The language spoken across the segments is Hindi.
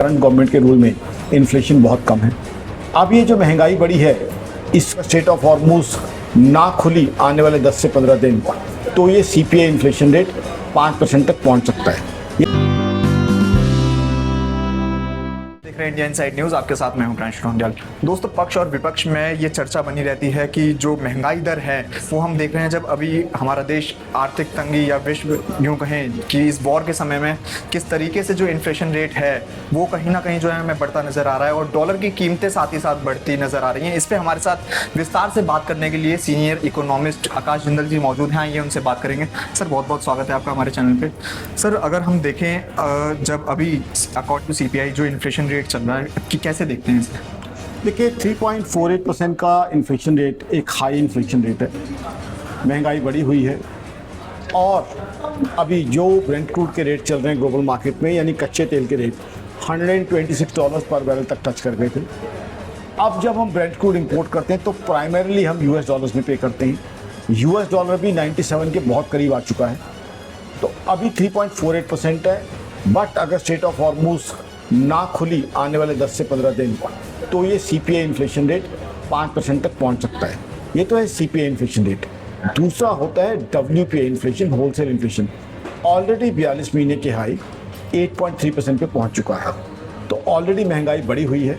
करंट गवर्नमेंट के रूल में इन्फ्लेशन बहुत कम है। अब ये जो महंगाई बढ़ी है, इस स्टेट ऑफ हॉर्मुज ना खुली आने वाले 10 से 15 दिन तो ये सीपीआई इन्फ्लेशन रेट 5% तक पहुंच सकता है। देख रहे हैं इंडिया इनसाइड न्यूज़, आपके साथ मैं हूं प्रांशु ढोंडियाल। दोस्तों, पक्ष और विपक्ष में ये चर्चा बनी रहती है कि जो महंगाई दर है वो हम देख रहे हैं, जब अभी हमारा देश आर्थिक तंगी या विश्व यूँ कहें कि इस वॉर के समय में किस तरीके से जो इन्फ्लेशन रेट है वो कहीं ना कहीं जो है हमें बढ़ता नज़र आ रहा है और डॉलर की कीमतें साथ ही साथ बढ़ती नज़र आ रही हैं। इस पर हमारे साथ विस्तार से बात करने के लिए सीनियर इकोनॉमिस्ट आकाश जिंदल जी मौजूद हैं। आइए उनसे बात करेंगे। सर, बहुत बहुत स्वागत है आपका हमारे चैनल पे। सर, अगर हम देखें जब अभी अकॉर्डिंग टू सीपीआई जो इन्फ्लेशन रेट चल रहा है कि कैसे देखते हैं इसे? देखिए, 3.48% का इन्फ्लेशन रेट एक हाई इन्फ्लेशन रेट है। महंगाई बढ़ी हुई है और अभी जो ब्रेंट क्रूड के रेट चल रहे हैं ग्लोबल मार्केट में, यानी कच्चे तेल के रेट $126 पर बैरल तक टच कर गए थे। अब जब हम ब्रेंट क्रूड इंपोर्ट करते हैं तो प्राइमरीली हम यूएस डॉलर्स में पे करते हैं। यूएस डॉलर भी 97 के बहुत करीब आ चुका है, तो अभी 3.48% है। बट अगर स्टेट ऑफ हॉर्मुज ना खुली आने वाले 10 से 15 दिन तो ये सीपीआई इन्फ्लेशन रेट 5% तक पहुंच सकता है। ये तो है सीपीआई इन्फ्लेशन रेट। दूसरा होता है WPI inflation, wholesale inflation. Already 42 महीने के हाई 8.3% पे पहुंच चुका है, तो ऑलरेडी महंगाई बढ़ी हुई है।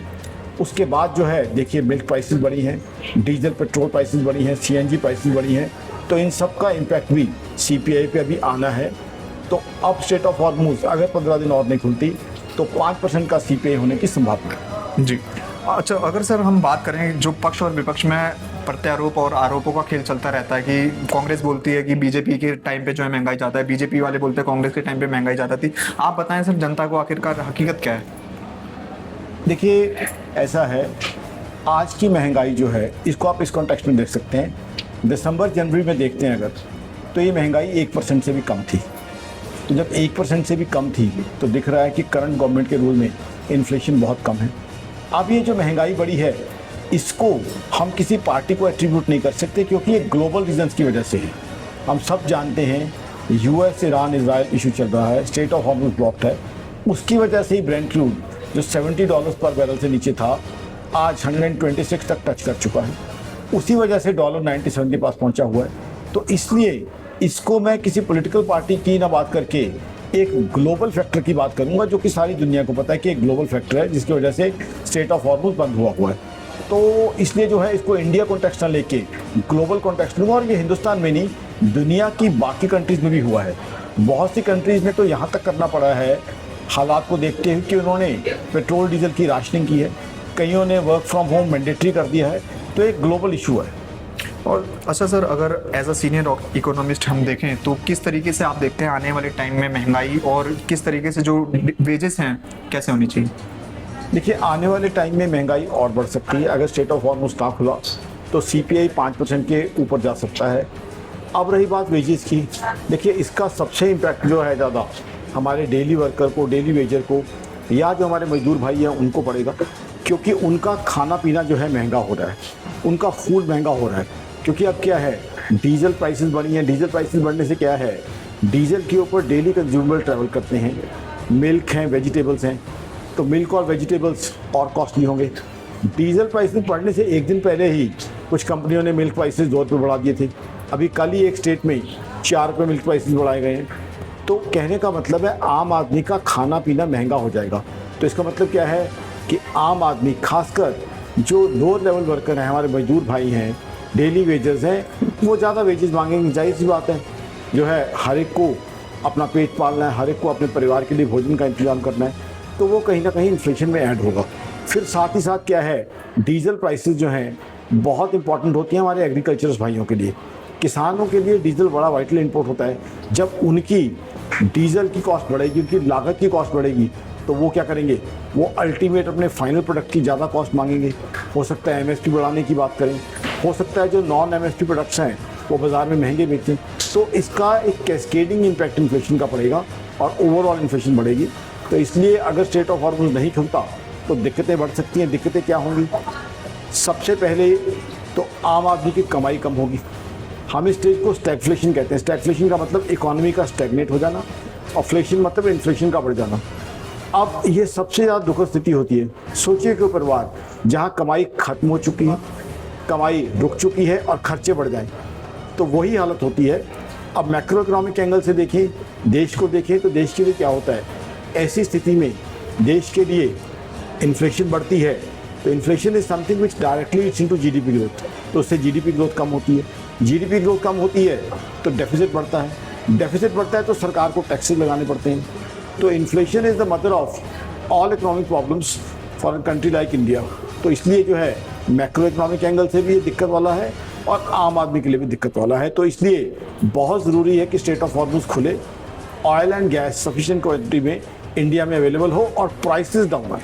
उसके बाद जो है देखिए, मिल्क प्राइसेस बढ़ी हैं, डीजल पेट्रोल प्राइसेस बढ़ी हैं, सीएनजी प्राइसेस बढ़ी हैं, तो इन सब का इम्पैक्ट भी सीपीआई पे अभी आना है। तो अब स्टेट ऑफ हॉर्मुज अगर 15 दिन और नहीं खुलती तो 5% का सीपीआई होने की संभावना है। जी, अच्छा, अगर सर हम बात करें जो पक्ष और विपक्ष में प्रत्यारोप और आरोपों का खेल चलता रहता है कि कांग्रेस बोलती है कि बीजेपी के टाइम पे जो है महंगाई ज़्यादा है, बीजेपी वाले बोलते हैं कांग्रेस के टाइम पे महंगाई ज़्यादा थी। आप बताएं सर, जनता को आखिरकार हकीकत क्या है? देखिए, ऐसा है, आज की महंगाई जो है इसको आप इस कॉन्टेक्स्ट में देख सकते हैं। दिसंबर जनवरी में देखते हैं अगर, तो ये महंगाई 1% से भी कम थी। तो जब 1% से भी कम थी तो दिख रहा है कि करंट गवर्नमेंट के रूल में इन्फ्लेशन बहुत कम है। अब ये जो महंगाई बढ़ी है, इसको हम किसी पार्टी को एट्रीब्यूट नहीं कर सकते, क्योंकि ये ग्लोबल रीजंस की वजह से है। हम सब जानते हैं यूएस ईरान इजराइल इशू चल रहा है, स्टेट ऑफ हॉर्मुज ब्लॉक्ड है, उसकी वजह से ही ब्रेंट क्रूड जो $70 पर बैरल से नीचे था आज 126 तक टच कर चुका है। उसी वजह से डॉलर 97 के पास पहुंचा हुआ है। तो इसलिए इसको मैं किसी पॉलिटिकल पार्टी की ना बात करके एक ग्लोबल फैक्टर की बात करूंगा, जो कि सारी दुनिया को पता है कि एक ग्लोबल फैक्टर है जिसकी वजह से स्टेट ऑफ हॉर्मुज बंद हुआ है। तो इसलिए जो है इसको इंडिया कॉन्टेक्स्ट ना लेके ग्लोबल कॉन्टेक्स्ट लूँगा। और ये हिंदुस्तान में नहीं, दुनिया की बाकी कंट्रीज़ में भी हुआ है। बहुत सी कंट्रीज़ में तो यहाँ तक करना पड़ा है हालात को देखते हुए कि उन्होंने पेट्रोल डीजल की राशनिंग की है, कईयों ने वर्क फ्रॉम होम मैंडेटरी कर दिया है। तो एक ग्लोबल इशू है। और अच्छा सर, अगर एज अ सीनियर इकोनॉमिस्ट हम देखें तो किस तरीके से आप देखते हैं आने वाले टाइम में महंगाई और किस तरीके से जो वेजेस हैं कैसे होनी चाहिए? देखिए, आने वाले टाइम में महंगाई और बढ़ सकती है। अगर स्टेट ऑफ हॉर्मुज ना खुला तो सीपीआई 5% के ऊपर जा सकता है। अब रही बात वेजेस की, देखिए इसका सबसे इम्पैक्ट जो है ज़्यादा हमारे डेली वर्कर को, डेली वेजर को, या जो हमारे मजदूर भाई हैं उनको पड़ेगा, क्योंकि उनका खाना पीना जो है महंगा हो रहा है, उनका फूड महंगा हो रहा है। क्योंकि अब क्या है, डीजल प्राइसेस बढ़ी हैं। डीजल प्राइसेस बढ़ने से क्या है, डीजल के ऊपर डेली कंज्यूमर ट्रैवल करते हैं, मिल्क हैं, वेजिटेबल्स हैं, तो मिल्क और वेजिटेबल्स और कॉस्टली होंगे। डीजल प्राइसेस बढ़ने से एक दिन पहले ही कुछ कंपनियों ने मिल्क प्राइसेस 2 रुपये बढ़ा दिए थे। अभी कल ही एक स्टेट में 4 रुपये मिल्क प्राइसेस बढ़ाए गए हैं। तो कहने का मतलब है आम आदमी का खाना पीना महंगा हो जाएगा। तो इसका मतलब क्या है कि आम आदमी, खासकर जो लोअर लेवल वर्कर हैं, हमारे मजदूर भाई हैं, डेली वेजेस हैं, वो ज़्यादा वेजेस मांगेंगे। जाहिर सी बात है, जो है हर एक को अपना पेट पालना है, हर एक को अपने परिवार के लिए भोजन का इंतजाम करना है, तो वो कहीं ना कहीं इन्फ्लेशन में ऐड होगा। फिर साथ ही साथ क्या है, डीजल प्राइसेस जो हैं बहुत इंपॉर्टेंट होती हैं हमारे एग्रीकल्चरस भाइयों के लिए। किसानों के लिए डीजल बड़ा वाइटल इनपुट होता है। जब उनकी डीजल की कॉस्ट बढ़ेगी, उनकी लागत की कॉस्ट बढ़ेगी, तो वो क्या करेंगे, वो अल्टीमेट अपने फाइनल प्रोडक्ट की ज़्यादा कॉस्ट मांगेंगे। हो सकता है एमएसपी बढ़ाने की बात करें, हो सकता है जो नॉन एमएसपी प्रोडक्ट्स हैं वो बाज़ार में महंगे बेचें। तो इसका एक कैस्केडिंग इम्पैक्ट इन्फ्लेशन का पड़ेगा और ओवरऑल इन्फ्लेशन बढ़ेगी। तो इसलिए अगर स्टेट ऑफ हॉर्मुज नहीं खुलता तो दिक्कतें बढ़ सकती हैं। दिक्कतें क्या होंगी, सबसे पहले तो आम आदमी की कमाई कम होगी। हम इस स्टेज को स्टैगफ्लेशन कहते हैं। स्टैगफ्लेशन का मतलब इकोनॉमी का स्टैग्नेट हो जाना, और फ्लेशन मतलब इन्फ्लेशन का बढ़ जाना। अब ये सबसे ज़्यादा दुखद स्थिति होती है। सोचिए कि परिवार जहाँ कमाई खत्म हो चुकी है, कमाई रुक चुकी है और खर्चे बढ़ जाएं, तो वही हालत होती है। अब मैक्रो इकोनॉमिक एंगल से देखें, देश को देखें तो देश के लिए क्या होता है। ऐसी स्थिति में देश के लिए इन्फ्लेशन बढ़ती है, तो inflation is something which directly it's into GDP growth, तो उससे जीडीपी ग्रोथ कम होती है। जीडीपी ग्रोथ कम होती है तो डेफिसिट बढ़ता है, डेफिसिट बढ़ता है तो सरकार को टैक्सेस लगाने पड़ते हैं। तो inflation is the mother of all economic problems for a country like India. तो इसलिए जो है मैक्रो इकोनॉमिक एंगल से भी ये दिक्कत वाला है और आम आदमी के लिए भी दिक्कत वाला है। तो इसलिए बहुत ज़रूरी है कि स्ट्रेट ऑफ हॉर्मुज़ खुले, oil and gas sufficient quantity में इंडिया में अवेलेबल हो और प्राइसेस डाउन आए।